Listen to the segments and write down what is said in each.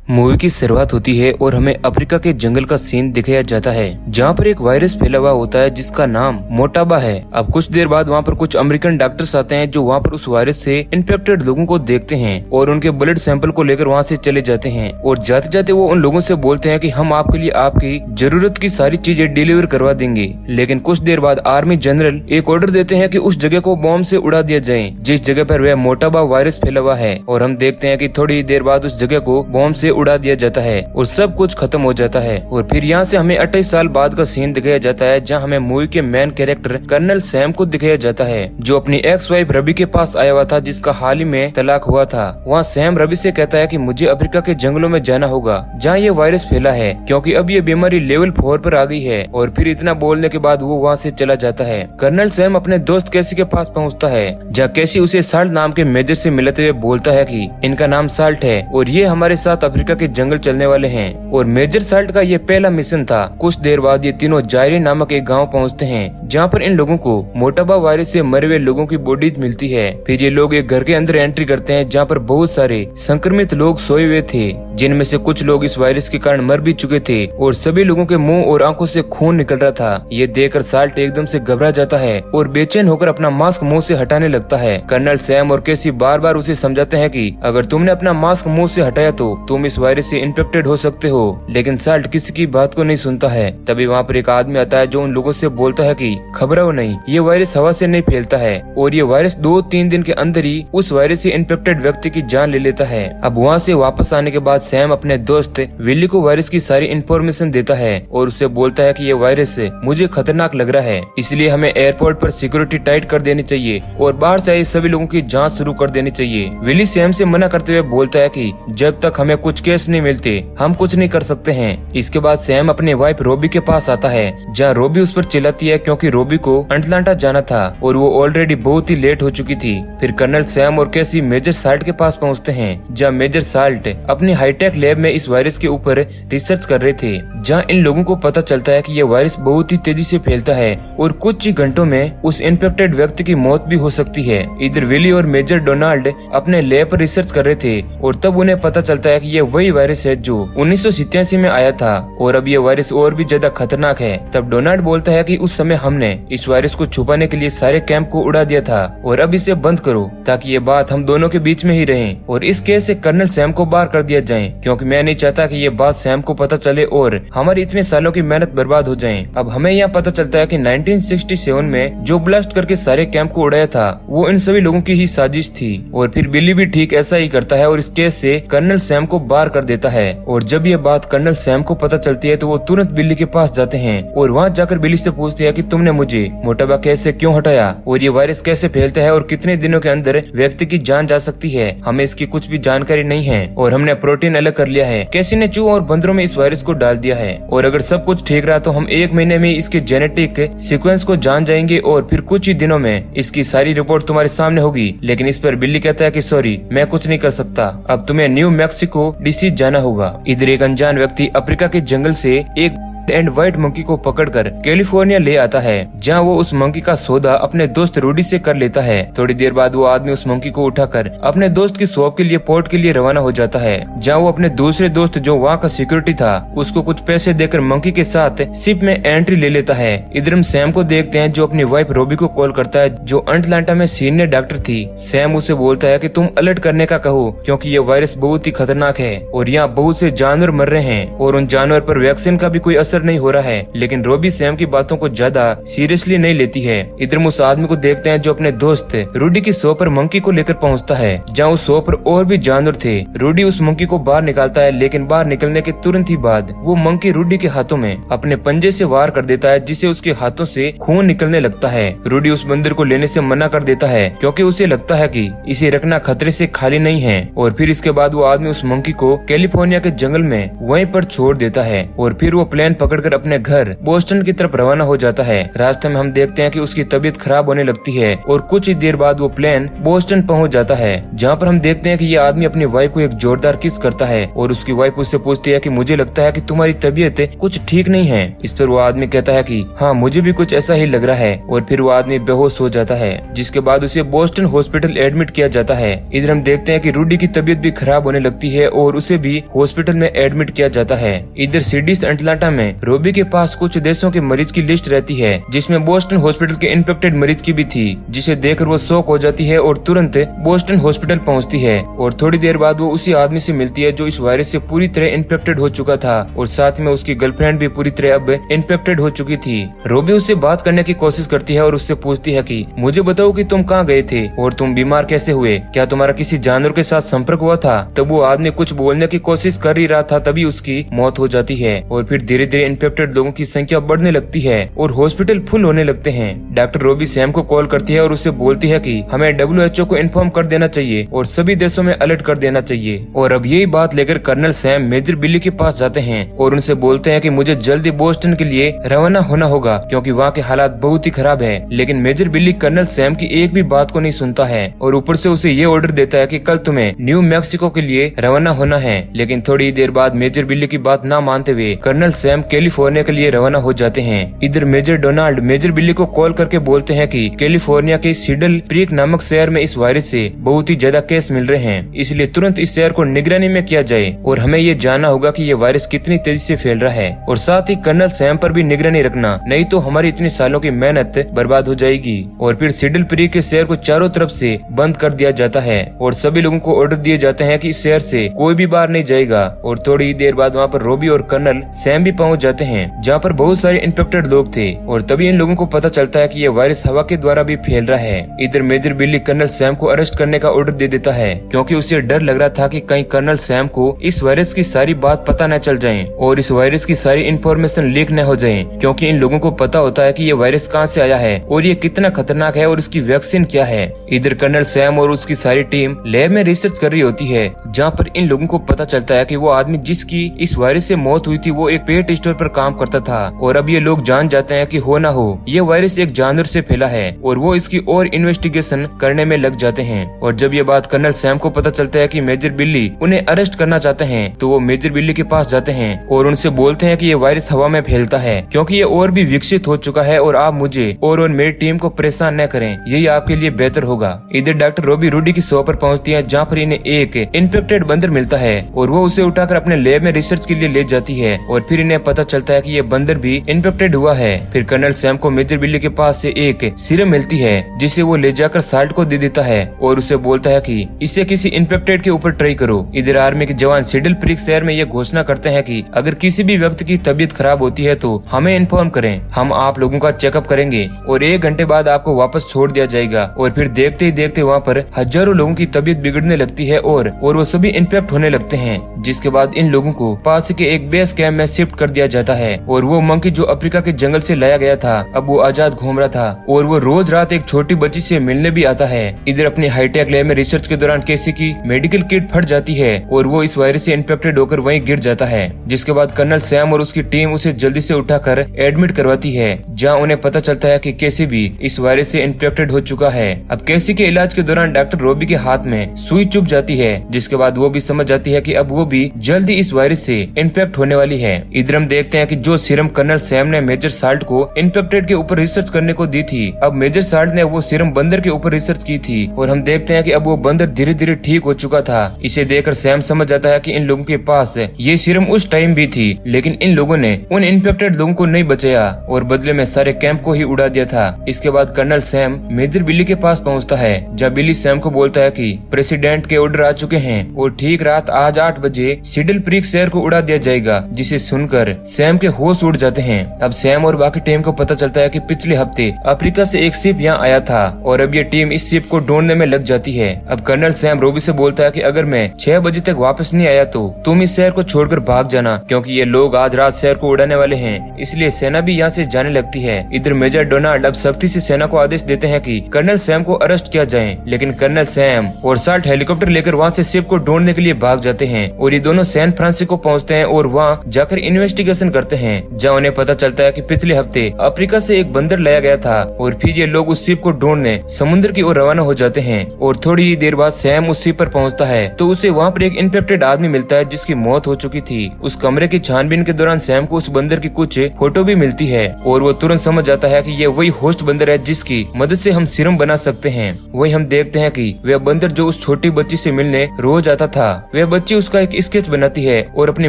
Movie की शुरुआत होती है और हमें अफ्रीका के जंगल का सीन दिखाया जाता है जहाँ पर एक वायरस फैला हुआ होता है जिसका नाम मोटाबा है। अब कुछ देर बाद वहाँ पर कुछ अमेरिकन डॉक्टर्स आते हैं जो वहाँ पर उस वायरस से इन्फेक्टेड लोगों को देखते हैं और उनके ब्लड सैंपल को लेकर वहाँ से चले जाते हैं और जाते जाते वो उन लोगों से बोलते हैं कि हम आपके लिए आपकी जरूरत की सारी चीजें डिलीवर करवा देंगे। लेकिन कुछ देर बाद आर्मी जनरल एक ऑर्डर देते हैं कि उस जगह को बॉम्ब से उड़ा दिया जाए जिस जगह पर वह मोटाबा वायरस फैला हुआ है और हम देखते हैं कि थोड़ी देर बाद उस जगह को बॉम्ब से उड़ा दिया जाता है और सब कुछ खत्म हो जाता है। और फिर यहाँ से हमें 28 साल बाद का सीन दिखाया जाता है जहाँ हमें मूवी के मेन कैरेक्टर कर्नल सैम को दिखाया जाता है जो अपनी एक्स वाइफ रबी के पास आया हुआ था जिसका हाल ही में तलाक हुआ था। वहाँ सैम रबी से कहता है कि मुझे अफ्रीका के जंगलों में जाना होगा जहाँ ये वायरस फैला है क्योंकि अब ये बीमारी लेवल 4 पर आ गई है। और फिर इतना बोलने के बाद वो वहाँ से चला जाता है। कर्नल सैम अपने दोस्त कैसी के पास पहुँचता है जहाँ कैसी उसे साल्ट नाम के मेजर से मिलते हुए बोलता है कि इनका नाम साल्ट है और ये हमारे साथ अफ्रीका के जंगल चलने वाले हैं और मेजर साल्ट का ये पहला मिशन था। कुछ देर बाद ये तीनों जायरी नामक एक गांव पहुंचते हैं जहां पर इन लोगों को मोटाबा वायरस से मरे हुए लोगों की बॉडीज मिलती है। फिर ये लोग एक घर के अंदर एंट्री करते हैं जहां पर बहुत सारे संक्रमित लोग सोए हुए थे जिनमें से कुछ लोग इस वायरस के कारण मर भी चुके थे और सभी लोगों के मुंह और आंखों से खून निकल रहा था। ये देखकर साल्ट एकदम से घबरा जाता है और बेचैन होकर अपना मास्क मुंह से हटाने लगता है। कर्नल सैम और केसी बार बार उसे समझाते हैं कि अगर तुमने अपना मास्क मुंह से हटाया तो तुम इस वायरस से इन्फेक्टेड हो सकते हो, लेकिन साल्ट किसी की बात को नहीं सुनता है। तभी वहाँ पर एक आदमी आता है जो उन लोगों से बोलता है कि घबराओ नहीं, ये वायरस हवा से नहीं फैलता है और ये वायरस 2-3 दिन के अंदर ही उस वायरस से इन्फेक्टेड व्यक्ति की जान ले लेता है। अब वहाँ से वापस आने के बाद सैम अपने दोस्त विली को वायरस की सारी इन्फॉर्मेशन देता है और उससे बोलता है कि ये वायरस मुझे खतरनाक लग रहा है, इसलिए हमें एयरपोर्ट पर सिक्योरिटी टाइट कर देनी चाहिए और बाहर से आए सभी लोगों की जांच शुरू कर देनी चाहिए। विली सैम से मना करते हुए बोलता है कि जब तक हमें कुछ केस नहीं मिलते हम कुछ नहीं कर सकते हैं। इसके बाद सैम अपने वाइफ रोबी के पास आता है जहाँ रोबी उस पर चिल्लाती है क्योंकि रोबी को अटलांटा जाना था और वो ऑलरेडी बहुत ही लेट हो चुकी थी। फिर कर्नल सैम और कैसी मेजर साल्ट के पास पहुँचते हैं जहाँ मेजर साल्ट अपनी हाईटेक लैब में इस वायरस के ऊपर रिसर्च कर रहे थे, जहाँ इन लोगों को पता चलता है कि ये वायरस बहुत ही तेजी से फैलता है और कुछ ही घंटों में उस इन्फेक्टेड व्यक्ति की मौत भी हो सकती है। इधर विली और मेजर डोनाल्ड अपने लैब पर रिसर्च कर रहे थे और तब उन्हें पता चलता है कि ये वही वायरस है जो 1987 में आया था और अब ये वायरस और भी ज्यादा खतरनाक है। तब डोनाल्ड बोलता है कि उस समय हमने इस वायरस को छुपाने के लिए सारे कैंप को उड़ा दिया था और अब इसे बंद करो ताकि ये बात हम दोनों के बीच में ही रहे और इस केस से कर्नल सैम को बाहर कर दिया जाए क्योंकि मैं नहीं चाहता कि ये बात सैम को पता चले और हमारी इतने सालों की मेहनत बर्बाद हो जाए। अब हमें यहाँ पता चलता है कि 1967 में जो ब्लास्ट करके सारे कैंप को उड़ाया था वो इन सभी लोगों की ही साजिश थी और फिर बिली भी ठीक ऐसा ही करता है और इस केस से कर्नल सैम को बाहर कर देता है। और जब ये बात कर्नल सैम को पता चलती है तो वो तुरंत बिल्ली के पास जाते हैं और वहाँ जाकर बिल्ली से पूछते हैं कि तुमने मुझे मोटाबा केस से क्यों हटाया और ये वायरस कैसे फैलता है और कितने दिनों के अंदर व्यक्ति की जान जा सकती है। हमें इसकी कुछ भी जानकारी नहीं है और हमने प्रोटीन अलग कर लिया है। कैसी ने चूहों और बंदरों में इस वायरस को डाल दिया है और अगर सब कुछ ठीक रहा तो हम 1 महीने में इसके जेनेटिक सीक्वेंस को जान जाएंगे और फिर कुछ ही दिनों में इसकी सारी रिपोर्ट तुम्हारे सामने होगी। लेकिन इस पर बिल्ली कहता है कि सॉरी मैं कुछ नहीं कर सकता, अब तुम्हें न्यू मैक्सिको डीसी जाना होगा। इधर एक अनजान व्यक्ति अफ्रीका के जंगल से एक एंड व्हाइट मंकी को पकड़कर कैलिफोर्निया ले आता है जहां वो उस मंकी का सौदा अपने दोस्त रूडी से कर लेता है। थोड़ी देर बाद वो आदमी उस मंकी को उठाकर अपने दोस्त की शॉप के लिए पोर्ट के लिए रवाना हो जाता है जहां वो अपने दूसरे दोस्त जो वहां का सिक्योरिटी था उसको कुछ पैसे देकर मंकी के साथ शिप में एंट्री ले लेता है। इधर हम सैम को देखते हैं जो अपनी वाइफ रोबी को कॉल करता है जो अटलांटा में सीनियर डॉक्टर थी। सैम उसे बोलता है कि तुम अलर्ट करने का कहो क्योंकि ये वायरस बहुत ही खतरनाक है और यहाँ बहुत से जानवर मर रहे हैं और उन जानवर पर वैक्सीन का भी कोई असर नहीं हो रहा है। लेकिन रोबी सैम की बातों को ज्यादा सीरियसली नहीं लेती है। इधर उस आदमी को देखते हैं जो अपने दोस्त रूडी की शॉप पर मंकी को लेकर पहुंचता है जहां उस शॉप पर और भी जानवर थे। रूडी उस मंकी को बाहर निकालता है लेकिन बाहर निकलने के तुरंत ही बाद वो मंकी रूडी के हाथों में अपने पंजे से वार कर देता है जिससे उसके हाथों से खून निकलने लगता है। रूडी उस बंदर को लेने से मना कर देता है क्योंकि उसे लगता है कि इसे रखना खतरे से खाली नहीं है और फिर इसके बाद वो आदमी उस मंकी को कैलिफोर्निया के जंगल में वहीं पर छोड़ देता है और फिर वो प्लेन पकड़कर अपने घर बोस्टन की तरफ रवाना हो जाता है। रास्ते में हम देखते हैं कि उसकी तबीयत खराब होने लगती है और कुछ ही देर बाद वो प्लेन बोस्टन पहुंच जाता है, जहां पर हम देखते हैं कि ये आदमी अपनी वाइफ को एक जोरदार किस करता है और उसकी वाइफ उससे पूछती है कि मुझे लगता है कि तुम्हारी तबीयत कुछ ठीक नहीं है। इस पर वो आदमी कहता है कि हाँ, मुझे भी कुछ ऐसा ही लग रहा है, और फिर वो आदमी बेहोश हो जाता है, जिसके बाद उसे बोस्टन हॉस्पिटल एडमिट किया जाता है। इधर हम देखते हैं कि रूडी की तबीयत भी खराब होने लगती है और उसे भी हॉस्पिटल में एडमिट किया जाता है। इधर सिडनी अटलांटा में रोबी के पास कुछ देशों के मरीज की लिस्ट रहती है, जिसमें बोस्टन हॉस्पिटल के इन्फेक्टेड मरीज की भी थी, जिसे देखकर वो शॉक हो जाती है और तुरंत बोस्टन हॉस्पिटल पहुंचती है। और थोड़ी देर बाद वो उसी आदमी से मिलती है जो इस वायरस से पूरी तरह इन्फेक्टेड हो चुका था, और साथ में उसकी गर्लफ्रेंड भी पूरी तरह अब इन्फेक्टेड हो चुकी थी। रोबी उससे बात करने की कोशिश करती है और उससे पूछती है कि मुझे बताओ कि तुम कहाँ गए थे और तुम बीमार कैसे हुए, क्या तुम्हारा किसी जानवर के साथ संपर्क हुआ था। तब वो आदमी कुछ बोलने की कोशिश कर ही रहा था, तभी उसकी मौत हो जाती है और फिर धीरे धीरे इन्फेक्टेड लोगों की संख्या बढ़ने लगती है और हॉस्पिटल फुल होने लगते हैं। डॉक्टर रोबी सैम को कॉल करती है और उससे बोलती है कि हमें WHO को इन्फॉर्म कर देना चाहिए और सभी देशों में अलर्ट कर देना चाहिए। और अब यही बात लेकर कर्नल सैम मेजर बिली के पास जाते हैं और उनसे बोलते हैं कि मुझे जल्दी बोस्टन के लिए रवाना होना होगा, क्योंकि वहाँ के हालात बहुत ही खराब है। लेकिन मेजर बिली कर्नल सैम की एक भी बात को नहीं सुनता है और ऊपर से उसे ये ऑर्डर देता है कि कल तुम्हें न्यू मैक्सिको के लिए रवाना होना है। लेकिन थोड़ी देर बाद मेजर बिली की बात न मानते हुए कर्नल सैम कैलिफोर्निया के लिए रवाना हो जाते हैं। इधर मेजर डोनाल्ड मेजर बिली को कॉल करके बोलते हैं कि कैलिफोर्निया के सीडल क्रीक नामक शहर में इस वायरस से बहुत ही ज्यादा केस मिल रहे हैं, इसलिए तुरंत इस शहर को निगरानी में किया जाए और हमें ये जानना होगा कि ये वायरस कितनी तेजी से फैल रहा है, और साथ ही कर्नल सैम पर भी निगरानी रखना, नहीं तो हमारी इतने सालों की मेहनत बर्बाद हो जाएगी। और फिर सीडल क्रीक के शहर को चारों तरफ से बंद कर दिया जाता है और सभी लोगों को ऑर्डर दिए जाते हैं कि इस शहर से कोई भी बाहर नहीं जाएगा। और थोड़ी ही देर बाद वहाँ पर रोबी और कर्नल सैम भी पहुँच जाते हैं, जहाँ पर बहुत सारे इन्फेक्टेड लोग थे, और तभी इन लोगों को पता चलता है कि ये वायरस हवा के द्वारा भी फैल रहा है। इधर मेजर बिली कर्नल सैम को अरेस्ट करने का ऑर्डर दे देता है, क्योंकि उसे डर लग रहा था कि कहीं कर्नल सैम को इस वायरस की सारी बात पता न चल जाए और इस वायरस की सारी इंफॉर्मेशन लीक न हो जाए, क्योंकि इन लोगों को पता होता है कि ये वायरस कहाँ से आया है और ये कितना खतरनाक है और इसकी वैक्सीन क्या है। इधर कर्नल सैम और उसकी सारी टीम लैब में रिसर्च कर रही होती है, जहाँ पर इन लोगों को पता चलता है कि वो आदमी जिसकी इस वायरस से मौत हुई थी वो एक पेट स्टोर पर काम करता था, और अब ये लोग जान जाते हैं कि हो ना हो ये वायरस एक जानवर से फैला है, और वो इसकी और इन्वेस्टिगेशन करने में लग जाते हैं। और जब ये बात कर्नल सैम को पता चलता है कि मेजर बिल्ली उन्हें अरेस्ट करना चाहते हैं, तो वो मेजर बिल्ली के पास जाते हैं और उनसे बोलते हैं कि ये वायरस हवा में फैलता है, क्योंकि ये और भी विकसित हो चुका है, और आप मुझे और मेरी टीम को परेशान न करें, यही आपके लिए बेहतर होगा। इधर डॉक्टर रोबी रूडी की शॉप पर पहुंचती है, जहाँ पर इन्हें एक इन्फेक्टेड बंदर मिलता है और वो उसे उठाकर अपने लैब में रिसर्च के लिए ले जाती है, और फिर इन्हें पता चलता है कि ये बंदर भी इन्फेक्टेड हुआ है। फिर कर्नल सैम को मेजर बिल्ली के पास से एक सीरम मिलती है, जिसे वो ले जाकर साल्ट को दे देता है और उसे बोलता है कि इसे किसी इन्फेक्टेड के ऊपर ट्राई करो। इधर आर्मी के जवान सीडल क्रीक शहर में ये घोषणा करते हैं कि अगर किसी भी व्यक्ति की तबीयत खराब होती है तो हमें इन्फॉर्म करें, हम आप लोगों का चेकअप करेंगे और 1 घंटे बाद आपको वापस छोड़ दिया जाएगा। और फिर देखते ही देखते वहाँ पर हजारों लोगों की तबीयत बिगड़ने लगती है और वो सभी इन्फेक्ट होने लगते हैं, जिसके बाद इन लोगों को पास के एक बेस कैंप में शिफ्ट कर दिया जाता है। और वो मंकी जो अफ्रीका के जंगल से लाया गया था, अब वो आजाद घूम रहा था और वो रोज रात एक छोटी बच्ची से मिलने भी आता है। इधर अपनी हाईटेक लैब में रिसर्च के दौरान केसी की मेडिकल किट फट जाती है और वो इस वायरस से इन्फेक्टेड होकर वहीं गिर जाता है, जिसके बाद कर्नल सैम और उसकी टीम उसे जल्दी से उठाकर एडमिट करवाती है, जहां उन्हें पता चलता है कि केसी भी इस वायरस से इन्फेक्टेड हो चुका है। अब केसी के इलाज के दौरान डॉक्टर रोबी के हाथ में सुई चुभ जाती है, जिसके बाद वो भी समझ जाती है कि अब वो भी जल्दी इस वायरस से इन्फेक्ट होने वाली है। इधर हम देखते हैं कि जो सीरम कर्नल सैम ने मेजर साल्ट को इन्फेक्टेड के ऊपर रिसर्च करने को दी थी, अब मेजर साल्ट ने वो सीरम बंदर के ऊपर रिसर्च की थी, और हम देखते हैं कि अब वो बंदर धीरे धीरे ठीक हो चुका था। इसे देखकर सैम समझ जाता है कि इन लोगों के पास ये सीरम उस टाइम भी थी, लेकिन इन लोगों ने उन इन्फेक्टेड लोगों को नहीं बचाया और बदले में सारे कैंप को ही उड़ा दिया था। इसके बाद कर्नल सैम मेजर बिली के पास पहुंचता है, जहाँ बिली सैम को बोलता है कि प्रेसिडेंट के ऑर्डर आ चुके हैं और ठीक रात आज 8 बजे सीडल क्रीक शहर को उड़ा दिया जाएगा, जिसे सुनकर सैम के होश उड़ जाते हैं। अब सैम और बाकी टीम को पता चलता है कि पिछले हफ्ते अफ्रीका से एक शिप यहाँ आया था और अब ये टीम इस शिप को ढूंढने में लग जाती है। अब कर्नल सैम रोबी से बोलता है कि अगर मैं 6 बजे तक वापस नहीं आया तो तुम इस शहर को छोड़कर भाग जाना, क्योंकि ये लोग आज रात शहर को उड़ाने वाले हैं, इसलिए सेना भी यहाँ से जाने लगती है। इधर मेजर डोनाल्ड अब सख्ती से सेना को आदेश देते हैं कि कर्नल सैम को अरेस्ट किया जाए, लेकिन कर्नल सैम और साल्ट हेलीकॉप्टर लेकर वहाँ से शिप को ढूंढने के लिए भाग जाते हैं और ये दोनों सैन फ्रांसिस्को पहुँचते हैं और वहाँ जाकर इन्वेस्टिगेशन इन्वेस्टिगेशन करते हैं, जहाँ उन्हें पता चलता है कि पिछले हफ्ते अफ्रीका से एक बंदर लाया गया था और फिर ये लोग उस शिप को ढूंढने समुद्र की ओर रवाना हो जाते हैं। और थोड़ी ही देर बाद सैम उस शिप पर पहुंचता है तो उसे वहाँ पर एक इन्फेक्टेड आदमी मिलता है जिसकी मौत हो चुकी थी। उस कमरे की छानबीन के दौरान सैम को उस बंदर की कुछ फोटो भी मिलती है और वो तुरंत समझ जाता है कि ये वही होस्ट बंदर है जिसकी मदद से हम सीरम बना सकते हैं। वही हम देखते हैं कि वह बंदर जो उस छोटी बच्ची से मिलने रोज आता था, वह बच्ची उसका एक स्केच बनाती है और अपनी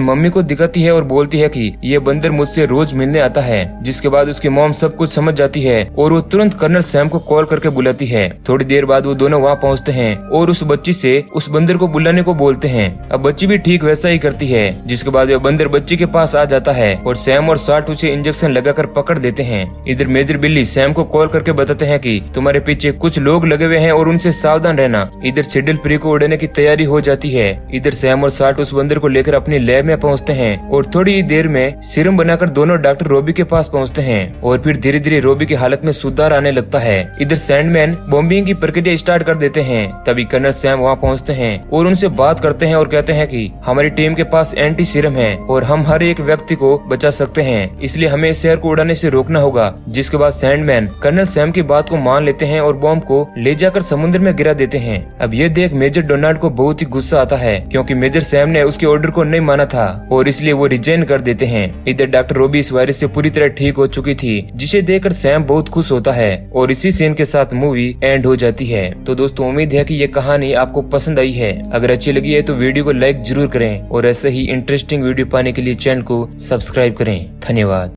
मम्मी को दिखाती है और बोलती है कि ये बंदर मुझसे रोज मिलने आता है। जिसके बाद उसकी मॉम सब कुछ समझ जाती है और वो तुरंत कर्नल सैम को कॉल करके बुलाती है। थोड़ी देर बाद वो दोनों वहाँ पहुँचते हैं और उस बच्ची से उस बंदर को बुलाने को बोलते हैं। अब बच्ची भी ठीक वैसा ही करती है। जिसके बाद वह बंदर बच्ची के पास आ जाता है और सैम और साल्ट उसे इंजेक्शन लगाकर पकड़ देते हैं। इधर मेजर बिल्ली सैम को कॉल करके बताते हैं कि तुम्हारे पीछे कुछ लोग लगे हुए हैं और उनसे सावधान रहना। इधर सिडल प्री को उड़ाने की तैयारी हो जाती है। इधर सैम और साल्ट उस बंदर को लेकर अपनी लैब में पहुंचते हैं और थोड़ी ही देर में सीरम बनाकर दोनों डॉक्टर रोबी के पास पहुंचते हैं और फिर धीरे धीरे रोबी की हालत में सुधार आने लगता है। इधर सैंडमैन बॉम्बिंग की प्रक्रिया स्टार्ट कर देते हैं। तभी कर्नल सैम वहाँ पहुँचते हैं और उनसे बात करते हैं और कहते हैं कि हमारी टीम के पास एंटी सीरम है और हम हर एक व्यक्ति को बचा सकते हैं, इसलिए हमें इस शहर को उड़ाने से रोकना होगा। जिसके बाद सैंडमैन कर्नल सैम की बात को मान लेते हैं और बॉम्ब को ले जाकर समुद्र में गिरा देते हैं। अब ये देख मेजर डोनाल्ड को बहुत ही गुस्सा आता है क्योंकि मेजर सैम ने उसके ऑर्डर को नहीं माना था और इसलिए वो रिजाइन कर देते हैं। इधर डॉक्टर रोबी इस वायरस से पूरी तरह ठीक हो चुकी थी, जिसे देखकर सैम बहुत खुश होता है और इसी सीन के साथ मूवी एंड हो जाती है। तो दोस्तों उम्मीद है कि ये कहानी आपको पसंद आई है। अगर अच्छी लगी है तो वीडियो को लाइक जरूर करें और ऐसे ही इंटरेस्टिंग वीडियो पाने के लिए चैनल को सब्सक्राइब करें। धन्यवाद।